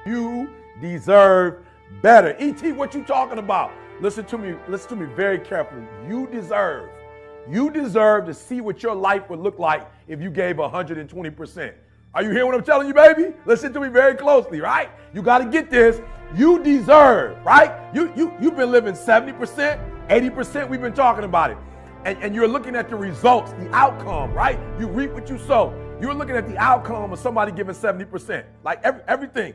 You deserve better. E.T., what you talking about? Listen to me very carefully. You deserve to see what your life would look like if you gave 120%. Are you hearing what I'm telling you, baby? Listen to me very closely, right? You got to get this. You deserve, right? You've been living 70%, 80%. We've been talking about it. And you're looking at the results, the outcome, right? You reap what you sow. You're looking at the outcome of somebody giving 70%. Like everything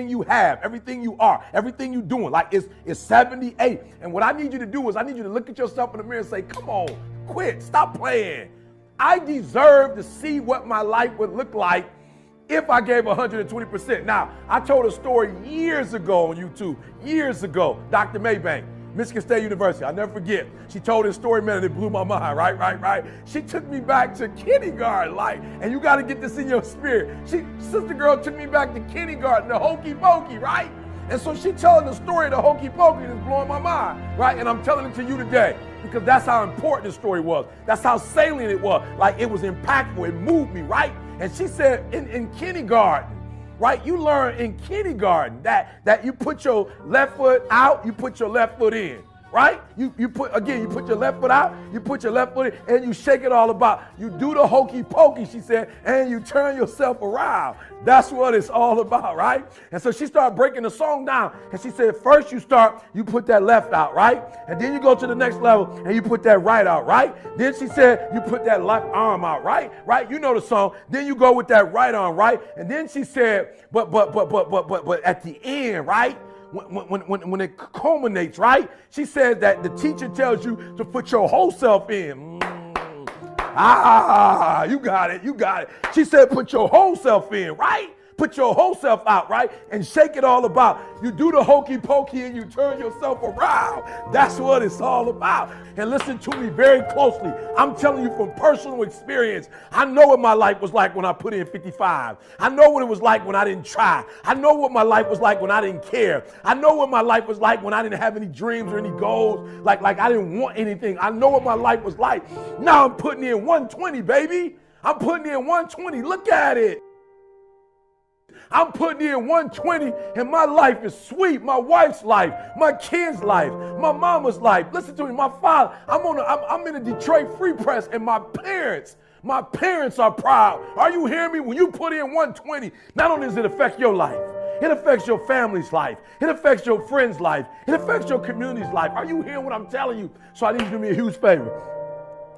you have, everything you are, everything you're doing, like it's 78. And what I need you to do is I need you to look at yourself in the mirror and say, come on, quit, stop playing. I deserve to see what my life would look like if I gave 120%. Now, I told a story years ago on YouTube, Dr. Maybank, Michigan State University. I'll never forget. She told this story, man, and it blew my mind, right? She took me back to kindergarten, and you got to get this in your spirit. Sister girl took me back to kindergarten, the hokey pokey, right? And so she telling the story of the hokey pokey that's blowing my mind, right? And I'm telling it to you today because that's how important the story was. That's how salient it was. Like it was impactful. It moved me, right? And she said in kindergarten, right? You learn in kindergarten that you put your left foot out, you put your left foot in, right? You put your left foot out, you put your left foot in, and you shake it all about. You do the hokey pokey, she said, and you turn yourself around. That's what it's all about, right? And so she started breaking the song down, and she said, first you put that left out, right? And then you go to the next level, and you put that right out, right? Then she said, you put that left arm out, right? Right? You know the song. Then you go with that right arm, right? And then she said, but at the end, right? When it culminates, right? She said that the teacher tells you to put your whole self in. You got it. She said put your whole self in, right? Put your whole self out, right? And shake it all about. You do the hokey pokey and you turn yourself around. That's what it's all about. And listen to me very closely. I'm telling you from personal experience. I know what my life was like when I put in 55. I know what it was like when I didn't try. I know what my life was like when I didn't care. I know what my life was like when I didn't have any dreams or any goals. Like I didn't want anything. I know what my life was like. Now I'm putting in 120, baby. I'm putting in 120. Look at it. I'm putting in 120 and my life is sweet. My wife's life, my kids' life, my mama's life. Listen to me, my father. I'm in the Detroit Free Press and my parents are proud. Are you hearing me? When you put in 120, not only does it affect your life, it affects your family's life. It affects your friend's life. It affects your community's life. Are you hearing what I'm telling you? So I need you to do me a huge favor.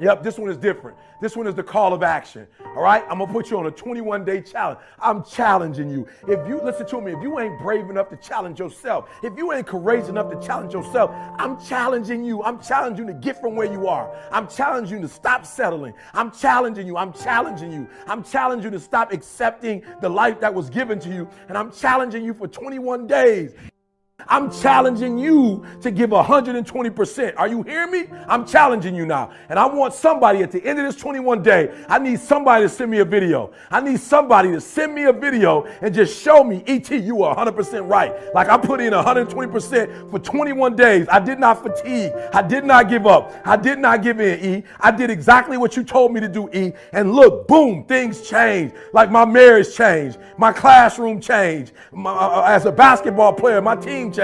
Yep, this one is different. This one is the call of action. All right, I'm gonna put you on a 21-day challenge. I'm challenging you. If you listen to me, if you ain't brave enough to challenge yourself, if you ain't courageous enough to challenge yourself, I'm challenging you. I'm challenging you to get from where you are. I'm challenging you to stop settling. I'm challenging you. I'm challenging you to stop accepting the life that was given to you. And I'm challenging you for 21 days. I'm challenging you to give 120%. Are you hearing me? I'm challenging you now. And I want somebody at the end of this 21 day, I need somebody to send me a video. I need somebody to send me a video and just show me, E.T., you were 100% right. Like I put in 120% for 21 days. I did not fatigue. I did not give up. I did not give in, E. I did exactly what you told me to do, E. And look, boom, things changed. Like my marriage changed. My classroom changed. As a basketball player, my team changed.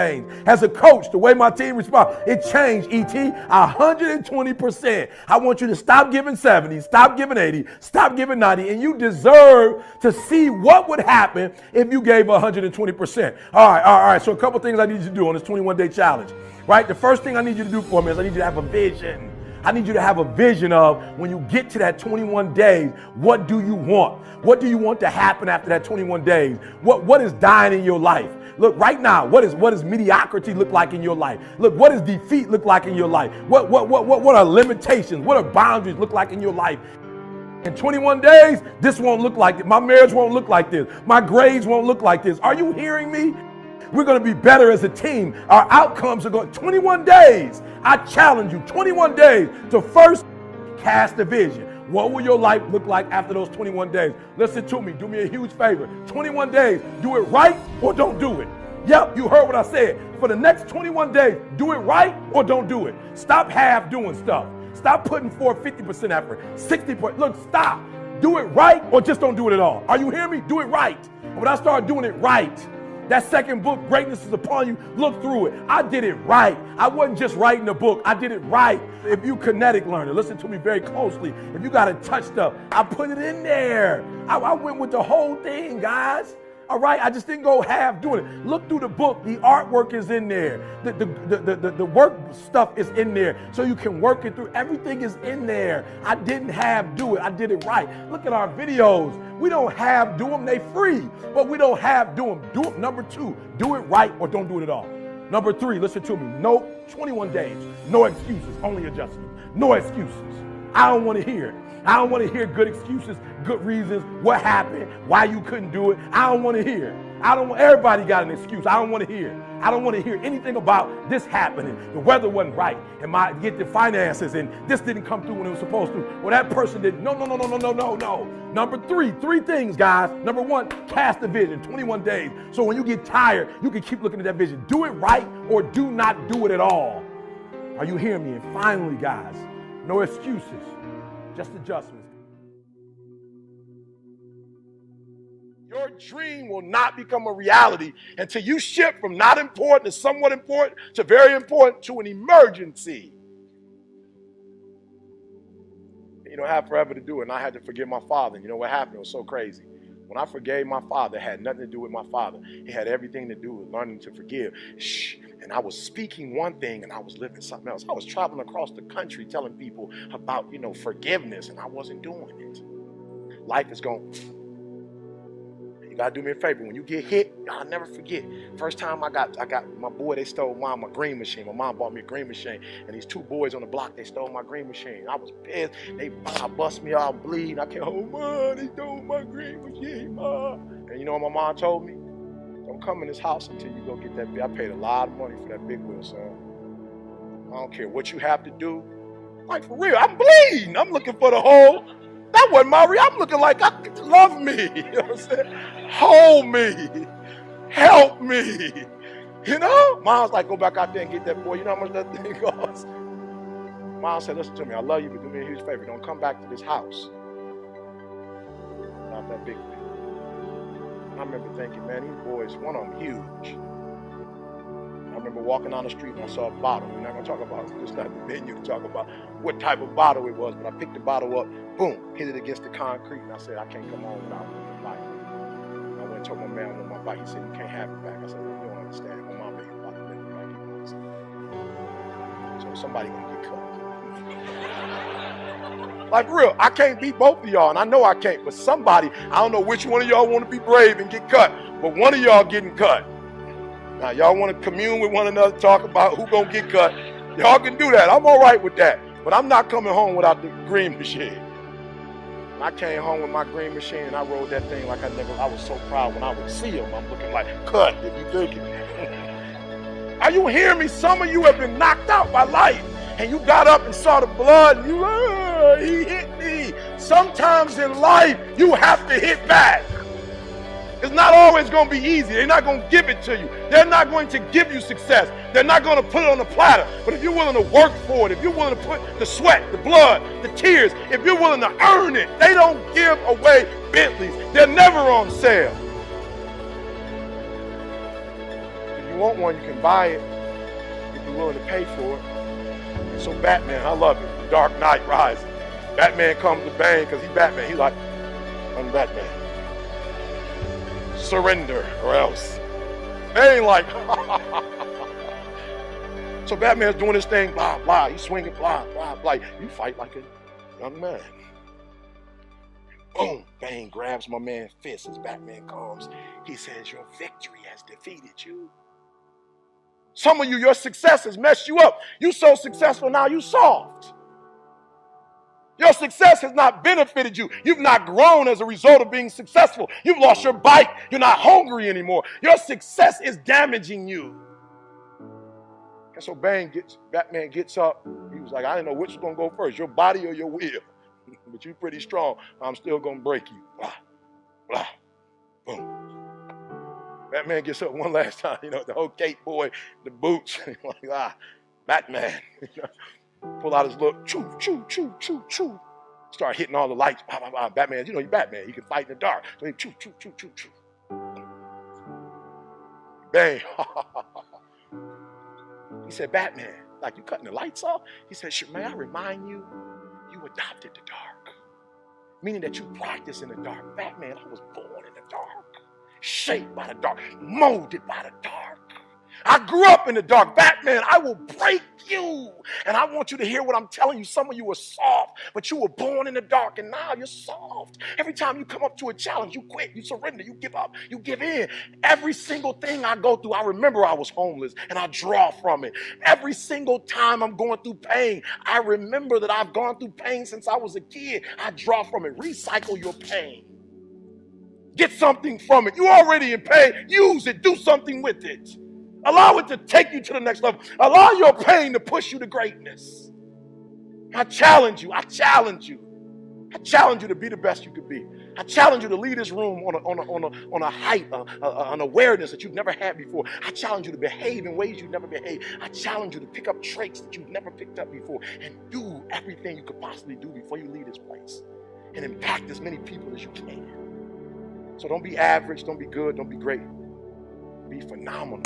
As a coach, the way my team responds, it changed, E.T. 120%. I want you to stop giving 70, stop giving 80, stop giving 90, and you deserve to see what would happen if you gave 120%. All right. So a couple things I need you to do on this 21-day challenge, right? The first thing I need you to do for me is I need you to have a vision. I need you to have a vision of when you get to that 21 days, what do you want? What do you want to happen after that 21 days? What is dying in your life? Look, right now, what does mediocrity look like in your life? Look, what does defeat look like in your life? What are limitations? What are boundaries look like in your life? In 21 days, this won't look like it. My marriage won't look like this. My grades won't look like this. Are you hearing me? We're going to be better as a team. Our outcomes are going 21 days. I challenge you 21 days to first cast a vision. What will your life look like after those 21 days? Listen to me. Do me a huge favor. 21 days. Do it right or don't do it. Yep, you heard what I said. For the next 21 days, do it right or don't do it. Stop half doing stuff. Stop putting forth 50% effort, 60%. Look, stop. Do it right or just don't do it at all. Are you hearing me? Do it right. When I start doing it right, That second book, Greatness is Upon You, look through it. I did it right. I wasn't just writing a book. I did it right. If you kinetic learner, listen to me very closely. If you got to touch stuff, I put it in there. I went with the whole thing, guys. All right, I just didn't go half doing it. Look through the book. The artwork is in there. The work stuff is in there, so you can work it through. Everything is in there. I didn't half do it. I did it right. Look at our videos. We don't half do them. They free, but we don't half do them. Do it. Number 2, do it right or don't do it at all. Number 3, listen to me. No, 21 days. No excuses. Only adjustments. No excuses. I don't want to hear it. I don't want to hear good excuses, good reasons, what happened, why you couldn't do it. I don't want to hear it. Everybody got an excuse. I don't want to hear it. I don't want to hear anything about this happening. The weather wasn't right, and get the finances, and this didn't come through when it was supposed to. Well, that person didn't. No. Number 3 things, guys. Number 1, cast a vision, 21 days. So when you get tired, you can keep looking at that vision. Do it right or do not do it at all. Are you hearing me? And finally, guys, no excuses. Just adjustments. Your dream will not become a reality until you shift from not important to somewhat important to very important to an emergency. You don't have forever to do it, and I had to forgive my father. And you know what happened? It was so crazy. When I forgave my father, it had nothing to do with my father. It had everything to do with learning to forgive. And I was speaking one thing and I was living something else. I was traveling across the country telling people about, forgiveness, and I wasn't doing it. Life is going. You gotta do me a favor. When you get hit, I'll never forget. First time I got my boy, they stole my green machine. My mom bought me a green machine, and these 2 boys on the block, they stole my green machine. I was pissed. They bust me out, bleeding. I can't hold, Mom, they stole my green machine, Mom. And you know what my mom told me? Don't come in this house until you go get that big. I paid a lot of money for that big wheel, son. I don't care what you have to do. Like, for real, I'm bleeding. I'm looking for the hole. That wasn't my real. I'm looking like, love me. You know what I'm saying? Hold me. Help me. Mom's like, go back out there and get that boy. You know how much that thing costs? Mom said, listen to me. I love you, but do me a huge favor. Don't come back to this house. Not that big thing. I remember thinking, man, these boys, one of them huge. I remember walking down the street and I saw a bottle. We're not going to talk about it. It's not the venue to talk about what type of bottle it was, but I picked the bottle up, boom, hit it against the concrete, and I said, I can't come home without my bike. And I went and told my man on my bike. He said, you can't have it back. I said, well, you don't understand. My mom ain't about to let me back. You know, so somebody going to get cut. Like, real, I can't beat both of y'all, and I know I can't, but somebody, I don't know which one of y'all want to be brave and get cut, but one of y'all getting cut. Now, y'all want to commune with one another, talk about who gonna get cut. Y'all can do that. I'm all right with that. But I'm not coming home without the green machine. And I came home with my green machine and I rode that thing like I was so proud when I would see him. I'm looking like, cut, if you think it. Are you hearing me? Some of you have been knocked out by life. And you got up and saw the blood and he hit me. Sometimes in life, you have to hit back. It's not always going to be easy. They're not going to give it to you. They're not going to give you success. They're not going to put it on a platter. But if you're willing to work for it, if you're willing to put the sweat, the blood, the tears, if you're willing to earn it, they don't give away Bentleys. They're never on sale. If you want one, you can buy it if you're willing to pay for it. And so Batman, I love it. Dark Knight Rises. Batman comes to Bane because he's Batman. He's like, I'm Batman. Surrender or else. They ain't like, so Batman's doing his thing, blah, blah. He's swinging, blah, blah, blah. You fight like a young man. Boom, Bane grabs my man's fist as Batman comes. He says, your victory has defeated you. Some of you, your success has messed you up. You so successful now, you soft. Your success has not benefited you. You've not grown as a result of being successful. You've lost your bite. You're not hungry anymore. Your success is damaging you. And so Batman gets up. He was like, I didn't know which was going to go first, your body or your will. But you're pretty strong. I'm still going to break you. Blah, blah, boom. Batman gets up one last time. The whole cape boy, the boots. Like, Batman. Pull out his look, choo, choo, choo, choo, choo. Start hitting all the lights. Bah, bah, bah. Batman, he's Batman. He can fight in the dark. So he choo, choo, choo, choo, choo. Bang. He said, Batman, like you cutting the lights off? He said, may I remind you, you adopted the dark. Meaning that you practice in the dark. Batman, I was born in the dark. Shaped by the dark. Molded by the dark. I grew up in the dark. Batman, I will break you. And I want you to hear what I'm telling you. Some of you were soft, but you were born in the dark, and now you're soft. Every time you come up to a challenge, you quit, you surrender, you give up, you give in. Every single thing I go through, I remember I was homeless, and I draw from it. Every single time I'm going through pain, I remember that I've gone through pain since I was a kid. I draw from it. Recycle your pain. Get something from it. You're already in pain. Use it. Do something with it. Allow it to take you to the next level. Allow your pain to push you to greatness. I challenge you. I challenge you. I challenge you to be the best you could be. I challenge you to lead this room on a height, an awareness that you've never had before. I challenge you to behave in ways you've never behaved. I challenge you to pick up traits that you've never picked up before and do everything you could possibly do before you leave this place and impact as many people as you can. So don't be average, don't be good, don't be great. Be phenomenal.